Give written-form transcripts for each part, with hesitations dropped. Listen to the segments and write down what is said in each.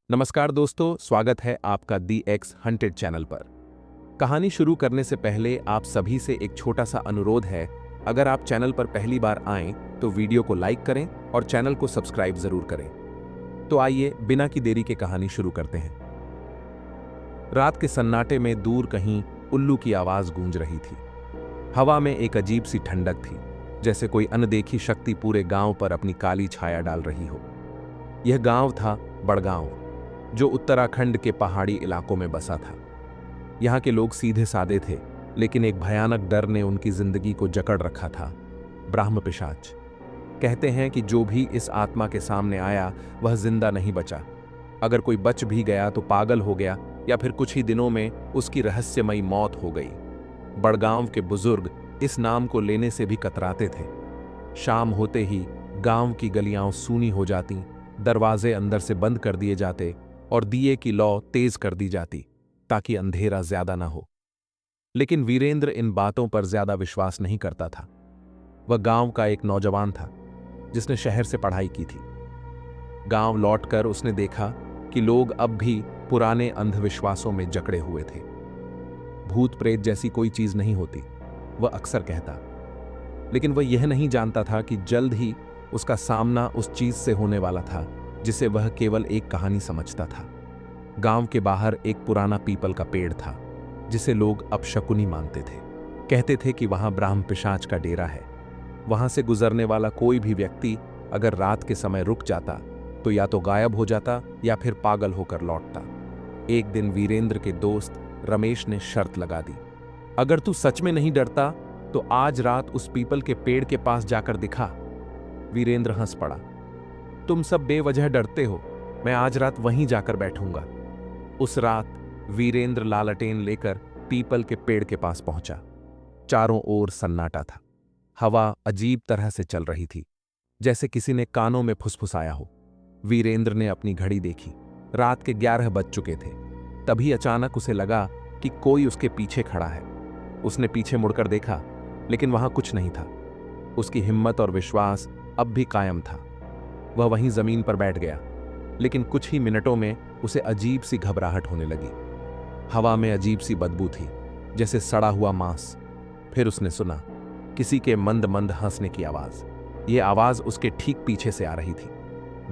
नमस्कार दोस्तों, स्वागत है आपका दी एक्स हंटेड चैनल पर। कहानी शुरू करने से पहले आप सभी से एक छोटा सा अनुरोध है। अगर आप चैनल पर पहली बार आएं तो वीडियो को लाइक करें और चैनल को सब्सक्राइब जरूर करें। तो आइए बिना की देरी के कहानी शुरू करते हैं। रात के सन्नाटे में दूर कहीं उल्लू की आवाज गूंज रही थी। हवा में एक अजीब सी ठंडक थी, जैसे कोई अनदेखी शक्ति पूरे गांव पर अपनी काली छाया डाल रही हो। यह गांव था बड़गांव, जो उत्तराखंड के पहाड़ी इलाकों में बसा था। यहाँ के लोग सीधे सादे थे, लेकिन एक भयानक डर ने उनकी जिंदगी को जकड़ रखा था। ब्राह्म पिशाच। कहते हैं कि जो भी इस आत्मा के सामने आया वह जिंदा नहीं बचा। अगर कोई बच भी गया तो पागल हो गया या फिर कुछ ही दिनों में उसकी रहस्यमयी मौत हो गई। बड़गांव के बुजुर्ग इस नाम को लेने से भी कतराते थे। शाम होते ही गांव की गलियां सूनी हो जाती, दरवाजे अंदर से बंद कर दिए जाते और दिए की लौ तेज कर दी जाती ताकि अंधेरा ज्यादा ना हो। लेकिन वीरेंद्र इन बातों पर ज्यादा विश्वास नहीं करता था। वह गांव का एक नौजवान था जिसने शहर से पढ़ाई की थी। गांव लौटकर उसने देखा कि लोग अब भी पुराने अंधविश्वासों में जकड़े हुए थे। भूत प्रेत जैसी कोई चीज नहीं होती, वह अक्सर कहता। लेकिन वह यह नहीं जानता था कि जल्द ही उसका सामना उस चीज से होने वाला था जिसे वह केवल एक कहानी समझता था। गांव के बाहर एक पुराना पीपल का पेड़ था जिसे लोग अपशकुनी मानते थे। कहते थे कि वहां ब्राह्म पिशाच का डेरा है। वहां से गुजरने वाला कोई भी व्यक्ति अगर रात के समय रुक जाता तो या तो गायब हो जाता या फिर पागल होकर लौटता। एक दिन वीरेंद्र के दोस्त रमेश ने शर्त लगा दी, अगर तू सच में नहीं डरता तो आज रात उस पीपल के पेड़ के पास जाकर दिखा। वीरेंद्र हंस पड़ा, तुम सब बेवजह डरते हो, मैं आज रात वहीं जाकर बैठूंगा। उस रात वीरेंद्र लालटेन लेकर पीपल के पेड़ के पास पहुंचा। चारों ओर सन्नाटा था। हवा अजीब तरह से चल रही थी, जैसे किसी ने कानों में फुसफुसाया हो। वीरेंद्र ने अपनी घड़ी देखी, रात के 11 बज चुके थे। तभी अचानक उसे लगा कि कोई उसके पीछे खड़ा है। उसने पीछे मुड़कर देखा, लेकिन वहां कुछ नहीं था। उसकी हिम्मत और विश्वास अब भी कायम था। वह वहीं जमीन पर बैठ गया, लेकिन कुछ ही मिनटों में उसे अजीब सी घबराहट होने लगी। हवा में अजीब सी बदबू थी, जैसे सड़ा हुआ मांस। फिर उसने सुना किसी के मंद मंद हंसने की आवाज। यह आवाज उसके ठीक पीछे से आ रही थी।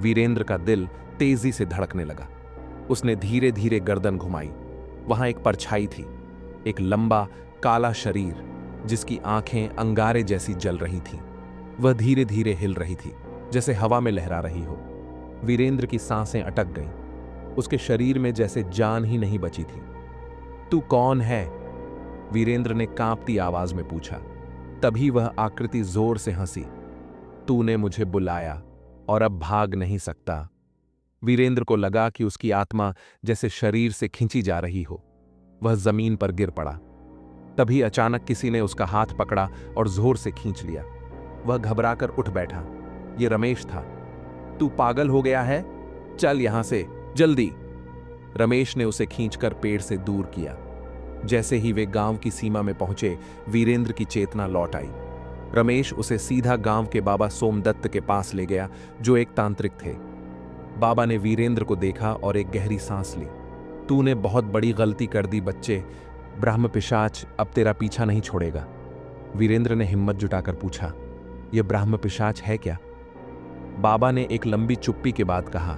वीरेंद्र का दिल तेजी से धड़कने लगा। उसने धीरे धीरे गर्दन घुमाई। वहां एक परछाई थी, एक लंबा काला शरीर जिसकी आंखें अंगारे जैसी जल रही थीं। वह धीरे धीरे हिल रही थी, जैसे हवा में लहरा रही हो। वीरेंद्र की सांसें अटक गईं। उसके शरीर में जैसे जान ही नहीं बची थी। तू कौन है? वीरेंद्र ने कांपती आवाज में पूछा। तभी वह आकृति जोर से हंसी। तूने मुझे बुलाया और अब भाग नहीं सकता। वीरेंद्र को लगा कि उसकी आत्मा जैसे शरीर से खींची जा रही हो। वह जमीन पर गिर पड़ा। तभी अचानक किसी ने उसका हाथ पकड़ा और जोर से खींच लिया। वह घबराकर उठ बैठा। यह रमेश था। तू पागल हो गया है? चल यहां से जल्दी। रमेश ने उसे खींचकर पेड़ से दूर किया। जैसे ही वे गांव की सीमा में पहुंचे, वीरेंद्र की चेतना लौट आई। रमेश उसे सीधा गांव के बाबा सोमदत्त के पास ले गया, जो एक तांत्रिक थे। बाबा ने वीरेंद्र को देखा और एक गहरी सांस ली। तूने बहुत बड़ी गलती कर दी बच्चे, ब्रह्म पिशाच अब तेरा पीछा नहीं छोड़ेगा। वीरेंद्र ने हिम्मत जुटाकर पूछा, यह ब्रह्म पिशाच है क्या? बाबा ने एक लंबी चुप्पी के बाद कहा,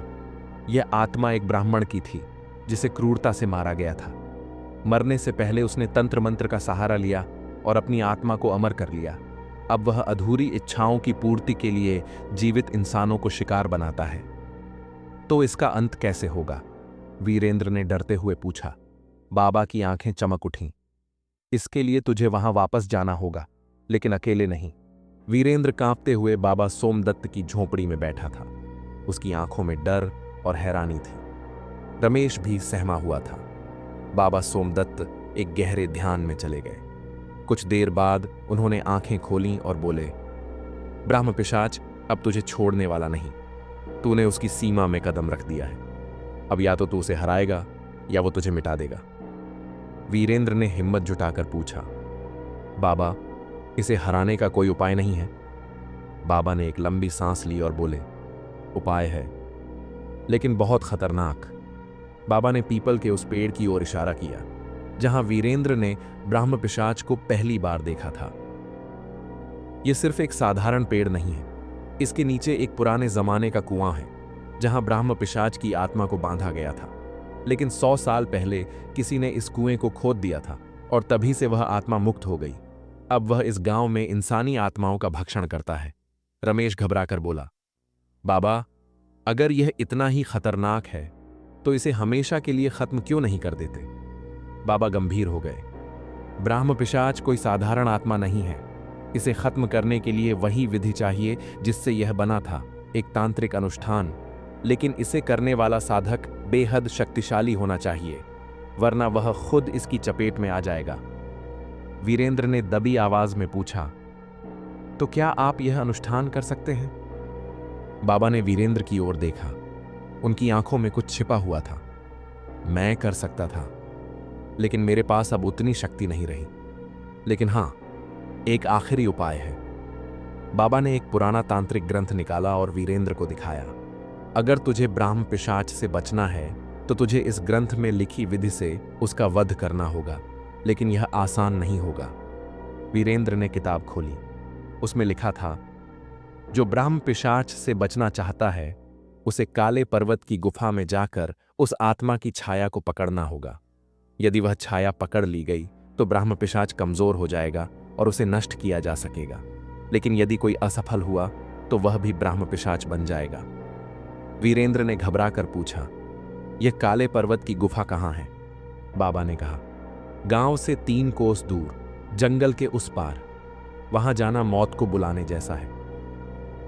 यह आत्मा एक ब्राह्मण की थी जिसे क्रूरता से मारा गया था। मरने से पहले उसने तंत्र मंत्र का सहारा लिया और अपनी आत्मा को अमर कर लिया। अब वह अधूरी इच्छाओं की पूर्ति के लिए जीवित इंसानों को शिकार बनाता है। तो इसका अंत कैसे होगा? वीरेंद्र ने डरते हुए पूछा। बाबा की आंखें चमक उठीं। इसके लिए तुझे वहां वापस जाना होगा, लेकिन अकेले नहीं। वीरेंद्र कांपते हुए बाबा सोमदत्त की झोपड़ी में बैठा था। उसकी आंखों में डर और हैरानी थी। रमेश भी सहमा हुआ था। बाबा सोमदत्त एक गहरे ध्यान में चले गए। कुछ देर बाद उन्होंने आंखें खोलीं और बोले, ब्रह्म पिशाच अब तुझे छोड़ने वाला नहीं। तूने उसकी सीमा में कदम रख दिया है। अब या तो तू उसे हराएगा या वो तुझे मिटा देगा। वीरेंद्र ने हिम्मत जुटाकर पूछा, बाबा इसे हराने का कोई उपाय नहीं है? बाबा ने एक लंबी सांस ली और बोले, उपाय है, लेकिन बहुत खतरनाक। बाबा ने पीपल के उस पेड़ की ओर इशारा किया जहां वीरेंद्र ने ब्राह्म पिशाच को पहली बार देखा था। यह सिर्फ एक साधारण पेड़ नहीं है, इसके नीचे एक पुराने जमाने का कुआं है जहां ब्राह्म पिशाच की आत्मा को बांधा गया था। लेकिन 100 साल पहले किसी ने इस कुएं को खोद दिया था और तभी से वह आत्मा मुक्त हो गई। अब वह इस गांव में इंसानी आत्माओं का भक्षण करता है। रमेश घबराकर बोला, बाबा, अगर यह इतना ही खतरनाक है तो इसे हमेशा के लिए खत्म क्यों नहीं कर देते? बाबा गंभीर हो गए। ब्राह्म पिशाच कोई साधारण आत्मा नहीं है। इसे खत्म करने के लिए वही विधि चाहिए जिससे यह बना था, एक तांत्रिक अनुष्ठान। लेकिन इसे करने वाला साधक बेहद शक्तिशाली होना चाहिए, वरना वह खुद इसकी चपेट में आ जाएगा। वीरेंद्र ने दबी आवाज में पूछा, तो क्या आप यह अनुष्ठान कर सकते हैं? बाबा ने वीरेंद्र की ओर देखा। उनकी आंखों में कुछ छिपा हुआ था। मैं कर सकता था, लेकिन मेरे पास अब उतनी शक्ति नहीं रही। लेकिन हां, एक आखिरी उपाय है। बाबा ने एक पुराना तांत्रिक ग्रंथ निकाला और वीरेंद्र को दिखाया। अगर तुझे ब्राह्म पिशाच से बचना है तो तुझे इस ग्रंथ में लिखी विधि से उसका वध करना होगा, लेकिन यह आसान नहीं होगा। वीरेंद्र ने किताब खोली। उसमें लिखा था, जो ब्राह्म पिशाच से बचना चाहता है उसे काले पर्वत की गुफा में जाकर उस आत्मा की छाया को पकड़ना होगा। यदि वह छाया पकड़ ली गई तो ब्राह्म पिशाच कमजोर हो जाएगा और उसे नष्ट किया जा सकेगा। लेकिन यदि कोई असफल हुआ तो वह भी ब्राह्म पिशाच बन जाएगा। वीरेंद्र ने घबराकर पूछा, यह काले पर्वत की गुफा कहाँ है? बाबा ने कहा, गांव से 3 कोस दूर, जंगल के उस पार। वहां जाना मौत को बुलाने जैसा है।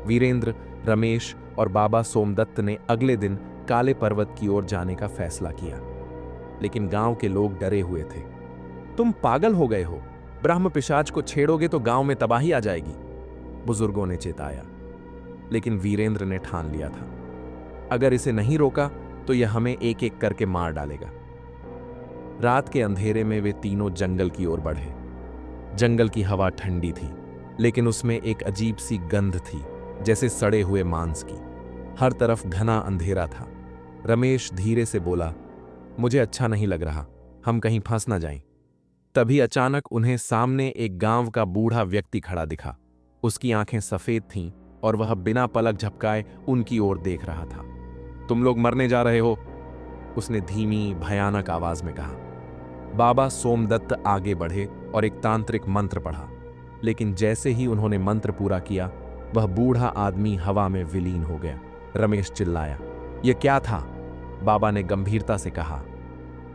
वीरेंद्र, रमेश और बाबा सोमदत्त ने अगले दिन काले पर्वत की ओर जाने का फैसला किया। लेकिन गांव के लोग डरे हुए थे। तुम पागल हो गए हो, ब्राह्म पिशाच को छेड़ोगे तो गांव में तबाही आ जाएगी, बुजुर्गों ने चेताया। लेकिन वीरेंद्र ने ठान लिया था, अगर इसे नहीं रोका तो यह हमें एक एक करके मार डालेगा। रात के अंधेरे में वे तीनों जंगल की ओर बढ़े। जंगल की हवा ठंडी थी, लेकिन उसमें एक अजीब सी गंध थी, जैसे सड़े हुए मांस की। हर तरफ घना अंधेरा था। रमेश धीरे से बोला, मुझे अच्छा नहीं लग रहा, हम कहीं फंस ना जाएं। तभी अचानक उन्हें सामने एक गांव का बूढ़ा व्यक्ति खड़ा दिखा। उसकी आंखें सफेद थीं और वह बिना पलक झपकाए उनकी ओर देख रहा था। तुम लोग मरने जा रहे हो, उसने धीमी भयानक आवाज में कहा। बाबा सोमदत्त आगे बढ़े और एक तांत्रिक मंत्र पढ़ा। लेकिन जैसे ही उन्होंने मंत्र पूरा किया, वह बूढ़ा आदमी हवा में विलीन हो गया। रमेश चिल्लाया, यह क्या था? बाबा ने गंभीरता से कहा,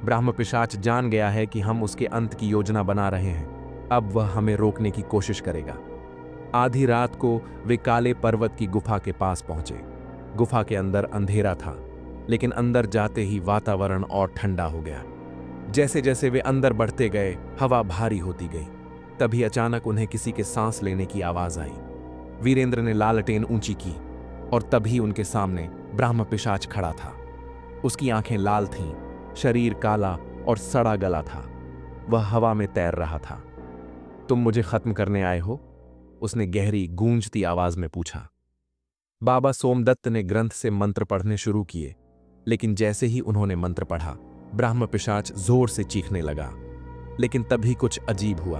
ब्राह्म पिशाच जान गया है कि हम उसके अंत की योजना बना रहे हैं। अब वह हमें रोकने की कोशिश करेगा। आधी रात को वे काले पर्वत की गुफा के पास पहुंचे। गुफा के अंदर अंधेरा था, लेकिन अंदर जाते ही वातावरण और ठंडा हो गया। जैसे जैसे वे अंदर बढ़ते गए, हवा भारी होती गई। तभी अचानक उन्हें किसी के सांस लेने की आवाज आई। वीरेंद्र ने लालटेन ऊंची की और तभी उनके सामने ब्राह्म पिशाच खड़ा था। उसकी आंखें लाल थीं, शरीर काला और सड़ा गला था। वह हवा में तैर रहा था। तुम मुझे खत्म करने आए हो? उसने गहरी गूंजती आवाज में पूछा। बाबा सोमदत्त ने ग्रंथ से मंत्र पढ़ने शुरू किए, लेकिन जैसे ही उन्होंने मंत्र पढ़ा, ब्राह्म पिशाच जोर से चीखने लगा। लेकिन तभी कुछ अजीब हुआ।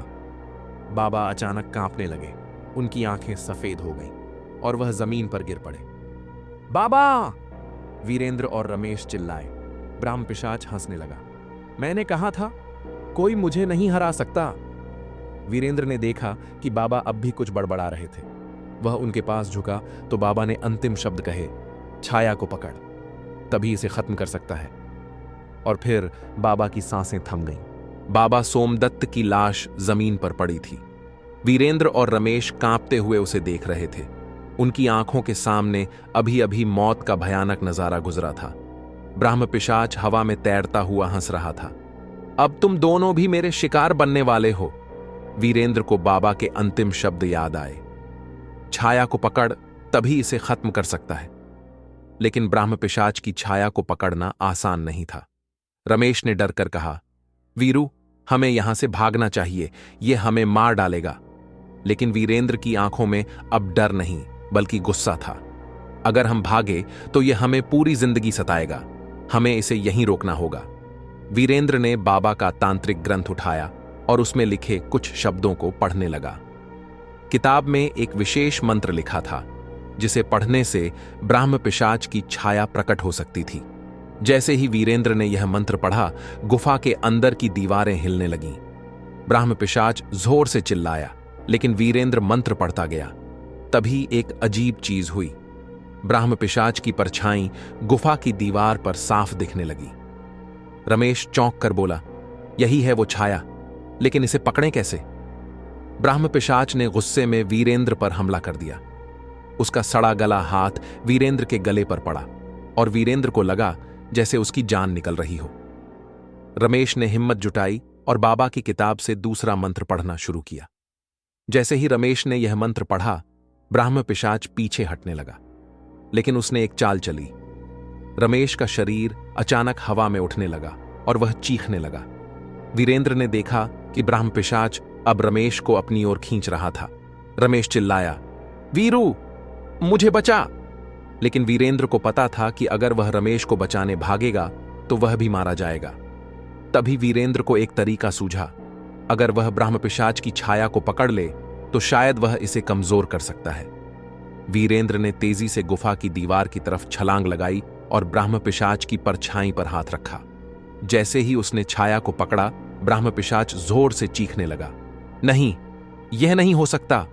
बाबा अचानक कांपने लगे, उनकी आंखें सफेद हो गईं और वह जमीन पर गिर पड़े। बाबा! वीरेंद्र और रमेश चिल्लाए। ब्राह्म पिशाच हंसने लगा। मैंने कहा था, कोई मुझे नहीं हरा सकता। वीरेंद्र ने देखा कि बाबा अब भी कुछ बड़बड़ा रहे थे। वह उनके पास झुका तो बाबा ने अंतिम शब्द कहे, छाया को पकड़, तभी इसे खत्म कर सकता है। और फिर बाबा की सांसें थम गईं। बाबा सोमदत्त की लाश जमीन पर पड़ी थी। वीरेंद्र और रमेश कांपते हुए उसे देख रहे थे। उनकी आंखों के सामने अभी अभी मौत का भयानक नजारा गुजरा था। ब्राह्म पिशाच हवा में तैरता हुआ हंस रहा था। अब तुम दोनों भी मेरे शिकार बनने वाले हो। वीरेंद्र को बाबा के अंतिम शब्द याद आए, छाया को पकड़, तभी इसे खत्म कर सकता है। लेकिन ब्राह्म पिशाच की छाया को पकड़ना आसान नहीं था। रमेश ने डरकर कहा, वीरू, हमें यहां से भागना चाहिए, यह हमें मार डालेगा। लेकिन वीरेंद्र की आंखों में अब डर नहीं बल्कि गुस्सा था। अगर हम भागे तो यह हमें पूरी जिंदगी सताएगा। हमें इसे यहीं रोकना होगा। वीरेंद्र ने बाबा का तांत्रिक ग्रंथ उठाया और उसमें लिखे कुछ शब्दों को पढ़ने लगा। किताब में एक विशेष मंत्र लिखा था जिसे पढ़ने से ब्राह्म पिशाच की छाया प्रकट हो सकती थी। जैसे ही वीरेंद्र ने यह मंत्र पढ़ा, गुफा के अंदर की दीवारें हिलने लगीं। ब्राह्म पिशाच जोर से चिल्लाया, लेकिन वीरेंद्र मंत्र पढ़ता गया। तभी एक अजीब चीज हुई। ब्राह्म पिशाच की परछाई गुफा की दीवार पर साफ दिखने लगी। रमेश चौंक कर बोला, यही है वो छाया, लेकिन इसे पकड़ें कैसे? ब्राह्म पिशाच ने गुस्से में वीरेंद्र पर हमला कर दिया। उसका सड़ा गला हाथ वीरेंद्र के गले पर पड़ा और वीरेंद्र को लगा जैसे उसकी जान निकल रही हो। रमेश ने हिम्मत जुटाई और बाबा की किताब से दूसरा मंत्र पढ़ना शुरू किया। जैसे ही रमेश ने यह मंत्र पढ़ा, ब्राह्म पिशाच पीछे हटने लगा। लेकिन उसने एक चाल चली। रमेश का शरीर अचानक हवा में उठने लगा और वह चीखने लगा। वीरेंद्र ने देखा कि ब्राह्म पिशाच अब रमेश को अपनी ओर खींच रहा था। रमेश चिल्लाया, वीरू, मुझे बचा! लेकिन वीरेंद्र को पता था कि अगर वह रमेश को बचाने भागेगा तो वह भी मारा जाएगा। तभी वीरेंद्र को एक तरीका सूझा। अगर वह ब्राह्म पिशाच की छाया को पकड़ ले तो शायद वह इसे कमजोर कर सकता है। वीरेंद्र ने तेजी से गुफा की दीवार की तरफ छलांग लगाई और ब्राह्म पिशाच की परछाई पर हाथ रखा। जैसे ही उसने छाया को पकड़ा, ब्राह्म पिशाच जोर से चीखने लगा। नहीं, यह नहीं हो सकता!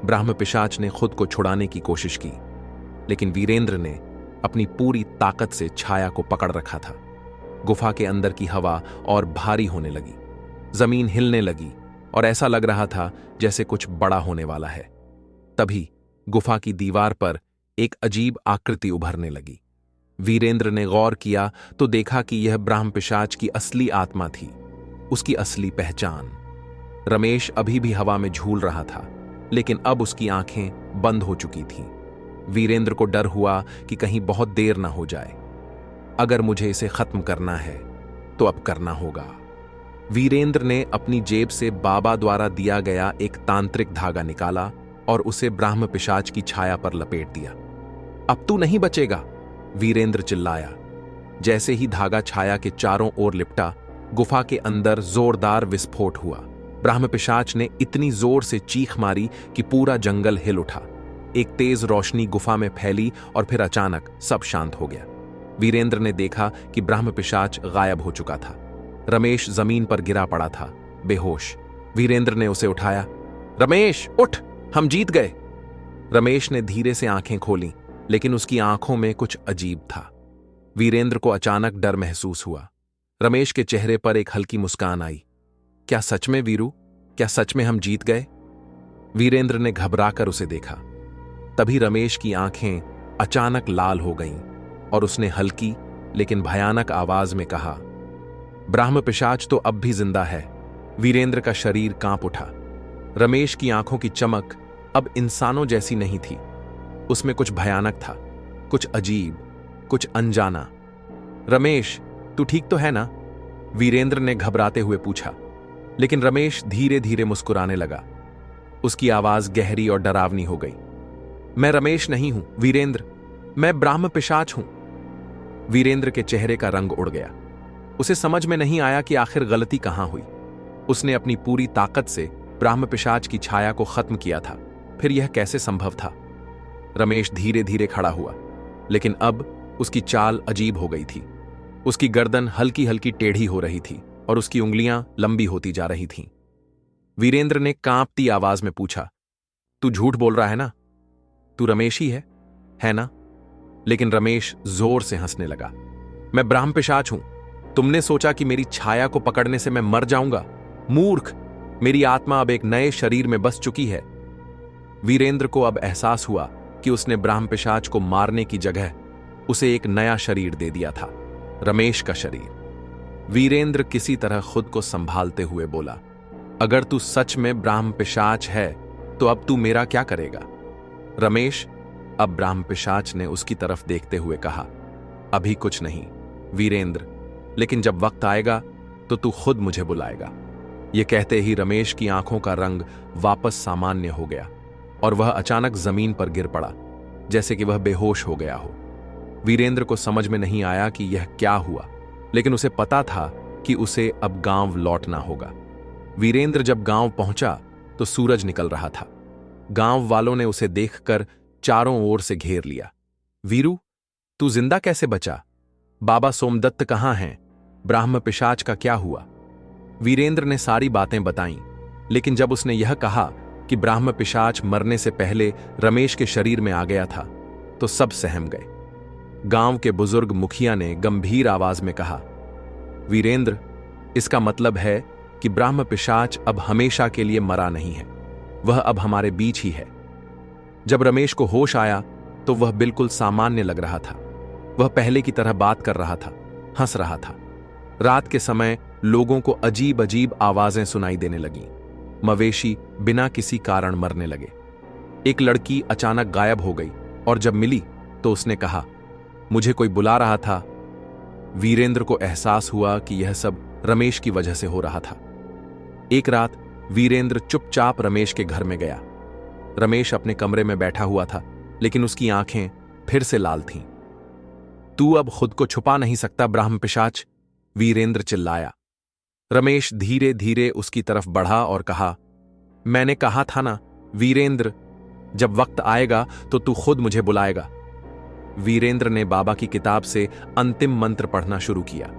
ब्राह्म पिशाच ने खुद को छुड़ाने की कोशिश की, लेकिन वीरेंद्र ने अपनी पूरी ताकत से छाया को पकड़ रखा था। गुफा के अंदर की हवा और भारी होने लगी, जमीन हिलने लगी और ऐसा लग रहा था जैसे कुछ बड़ा होने वाला है। तभी गुफा की दीवार पर एक अजीब आकृति उभरने लगी। वीरेंद्र ने गौर किया तो देखा कि यह ब्राह्म पिशाच की असली आत्मा थी, उसकी असली पहचान। रमेश अभी भी हवा में झूल रहा था, लेकिन अब उसकी आंखें बंद हो चुकी थीं। वीरेंद्र को डर हुआ कि कहीं बहुत देर ना हो जाए। अगर मुझे इसे खत्म करना है तो अब करना होगा। वीरेंद्र ने अपनी जेब से बाबा द्वारा दिया गया एक तांत्रिक धागा निकाला और उसे ब्राह्म पिशाच की छाया पर लपेट दिया। अब तू नहीं बचेगा! वीरेंद्र चिल्लाया। जैसे ही धागा छाया के चारों ओर लिपटा, गुफा के अंदर जोरदार विस्फोट हुआ। ब्राह्म पिशाच ने इतनी जोर से चीख मारी कि पूरा जंगल हिल उठा। एक तेज रोशनी गुफा में फैली और फिर अचानक सब शांत हो गया। वीरेंद्र ने देखा कि ब्राह्म पिशाच गायब हो चुका था। रमेश जमीन पर गिरा पड़ा था, बेहोश। वीरेंद्र ने उसे उठाया। रमेश, उठ, हम जीत गए! रमेश ने धीरे से आंखें खोलीं, लेकिन उसकी आंखों में कुछ अजीब था। वीरेंद्र को अचानक डर महसूस हुआ। रमेश के चेहरे पर एक हल्की मुस्कान आई। क्या सच में वीरू? क्या सच में हम जीत गए? वीरेंद्र ने घबराकर उसे देखा। तभी रमेश की आंखें अचानक लाल हो गईं और उसने हल्की लेकिन भयानक आवाज में कहा, ब्राह्म पिशाच तो अब भी जिंदा है। वीरेंद्र का शरीर कांप उठा। रमेश की आंखों की चमक अब इंसानों जैसी नहीं थी। उसमें कुछ भयानक था, कुछ अजीब, कुछ अनजाना। रमेश, तू ठीक तो है ना? वीरेंद्र ने घबराते हुए पूछा। लेकिन रमेश धीरे धीरे मुस्कुराने लगा। उसकी आवाज गहरी और डरावनी हो गई। मैं रमेश नहीं हूं वीरेंद्र, मैं ब्राह्म पिशाच हूं। वीरेंद्र के चेहरे का रंग उड़ गया। उसे समझ में नहीं आया कि आखिर गलती कहां हुई। उसने अपनी पूरी ताकत से ब्राह्म पिशाच की छाया को खत्म किया था, फिर यह कैसे संभव था? रमेश धीरे धीरे खड़ा हुआ, लेकिन अब उसकी चाल अजीब हो गई थी। उसकी गर्दन हल्की हल्की टेढ़ी हो रही थी और उसकी उंगलियां लंबी होती जा रही थीं। वीरेंद्र ने कांपती आवाज में पूछा, तू झूठ बोल रहा है ना? तू रमेश ही है ना? लेकिन रमेश जोर से हंसने लगा। मैं ब्राह्म पिशाच हूं। तुमने सोचा कि मेरी छाया को पकड़ने से मैं मर जाऊंगा? मूर्ख! मेरी आत्मा अब एक नए शरीर में बस चुकी है। वीरेंद्र को अब एहसास हुआ कि उसने ब्राह्म पिशाच को मारने की जगह उसे एक नया शरीर दे दिया था, रमेश का शरीर। वीरेंद्र किसी तरह खुद को संभालते हुए बोला, अगर तू सच में ब्राह्म पिशाच है तो अब तू मेरा क्या करेगा? रमेश, अब ब्राह्म पिशाच ने उसकी तरफ देखते हुए कहा, अभी कुछ नहीं वीरेंद्र, लेकिन जब वक्त आएगा तो तू खुद मुझे बुलाएगा। यह कहते ही रमेश की आंखों का रंग वापस सामान्य हो गया और वह अचानक जमीन पर गिर पड़ा, जैसे कि वह बेहोश हो गया हो। वीरेंद्र को समझ में नहीं आया कि यह क्या हुआ, लेकिन उसे पता था कि उसे अब गांव लौटना होगा। वीरेंद्र जब गांव पहुंचा तो सूरज निकल रहा था। गांव वालों ने उसे देखकर चारों ओर से घेर लिया। वीरू, तू जिंदा कैसे बचा? बाबा सोमदत्त कहाँ हैं? ब्राह्म पिशाच का क्या हुआ? वीरेंद्र ने सारी बातें बताईं, लेकिन जब उसने यह कहा कि ब्राह्म पिशाच मरने से पहले रमेश के शरीर में आ गया था, तो सब सहम गए। गांव के बुजुर्ग मुखिया ने गंभीर आवाज में कहा, वीरेंद्र, इसका मतलब है कि ब्राह्म पिशाच अब हमेशा के लिए मरा नहीं है, वह अब हमारे बीच ही है। जब रमेश को होश आया तो वह बिल्कुल सामान्य लग रहा था। वह पहले की तरह बात कर रहा था, हंस रहा था। रात के समय लोगों को अजीब अजीब आवाजें सुनाई देने लगीं। मवेशी बिना किसी कारण मरने लगे। एक लड़की अचानक गायब हो गई और जब मिली तो उसने कहा, मुझे कोई बुला रहा था। वीरेंद्र को एहसास हुआ कि यह सब रमेश की वजह से हो रहा था। एक रात वीरेंद्र चुपचाप रमेश के घर में गया। रमेश अपने कमरे में बैठा हुआ था, लेकिन उसकी आंखें फिर से लाल थीं। तू अब खुद को छुपा नहीं सकता ब्राह्म पिशाच, वीरेंद्र चिल्लाया। रमेश धीरे धीरे उसकी तरफ बढ़ा और कहा, मैंने कहा था ना वीरेंद्र, जब वक्त आएगा तो तू खुद मुझे बुलाएगा। वीरेंद्र ने बाबा की किताब से अंतिम मंत्र पढ़ना शुरू किया।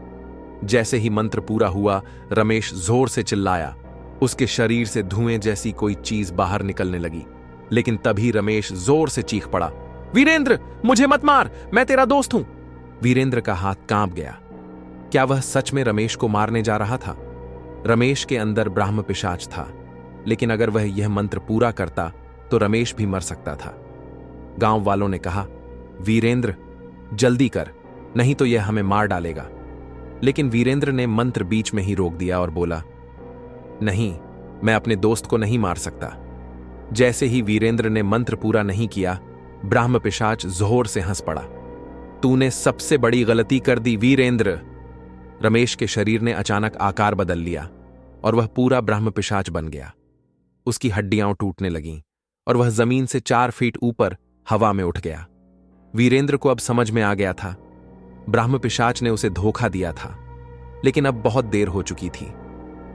जैसे ही मंत्र पूरा हुआ, रमेश जोर से चिल्लाया। उसके शरीर से धुएं जैसी कोई चीज बाहर निकलने लगी, लेकिन तभी रमेश जोर से चीख पड़ा, वीरेंद्र, मुझे मत मार, मैं तेरा दोस्त हूं। वीरेंद्र का हाथ कांप गया। क्या वह सच में रमेश को मारने जा रहा था? रमेश के अंदर ब्राह्म पिशाच था, लेकिन अगर वह यह मंत्र पूरा करता तो रमेश भी मर सकता था। गांव वालों ने कहा, वीरेंद्र, जल्दी कर, नहीं तो यह हमें मार डालेगा। लेकिन वीरेंद्र ने मंत्र बीच में ही रोक दिया और बोला, नहीं, मैं अपने दोस्त को नहीं मार सकता। जैसे ही वीरेंद्र ने मंत्र पूरा नहीं किया, ब्राह्म पिशाच जोर से हंस पड़ा। तूने सबसे बड़ी गलती कर दी वीरेंद्र। रमेश के शरीर ने अचानक आकार बदल लिया और वह पूरा ब्राह्म पिशाच बन गया। उसकी हड्डियां टूटने लगीं और वह जमीन से 4 फीट ऊपर हवा में उठ गया। वीरेंद्र को अब समझ में आ गया था, ब्राह्म पिशाच ने उसे धोखा दिया था, लेकिन अब बहुत देर हो चुकी थी।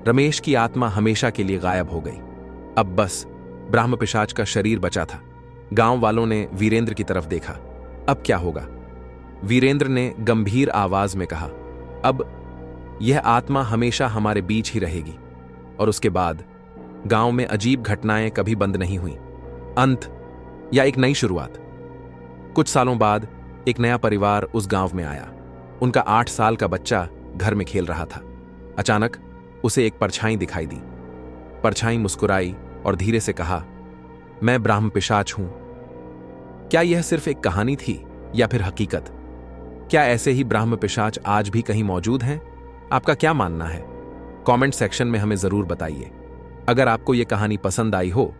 रमेश की आत्मा हमेशा के लिए गायब हो गई। अब बस ब्राह्म पिशाच का शरीर बचा था। गांव वालों ने वीरेंद्र की तरफ देखा। अब क्या होगा? वीरेंद्र ने गंभीर आवाज में कहा, अब यह आत्मा हमेशा हमारे बीच ही रहेगी। और उसके बाद गांव में अजीब घटनाएं कभी बंद नहीं हुई। अंत या एक नई शुरुआत। कुछ सालों बाद एक नया परिवार उस गांव में आया। उनका 8 साल का बच्चा घर में खेल रहा था। अचानक उसे एक परछाई दिखाई दी। परछाई मुस्कुराई और धीरे से कहा, मैं ब्राह्म पिशाच हूं। क्या यह सिर्फ एक कहानी थी या फिर हकीकत? क्या ऐसे ही ब्राह्म पिशाच आज भी कहीं मौजूद हैं? आपका क्या मानना है? कमेंट सेक्शन में हमें जरूर बताइए। अगर आपको यह कहानी पसंद आई हो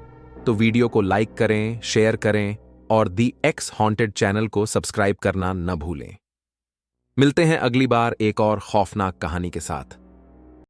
तो वीडियो को लाइक करें, शेयर करें और दी एक्स हॉन्टेड चैनल को सब्सक्राइब करना न भूलें। मिलते हैं अगली बार एक और खौफनाक कहानी के साथ।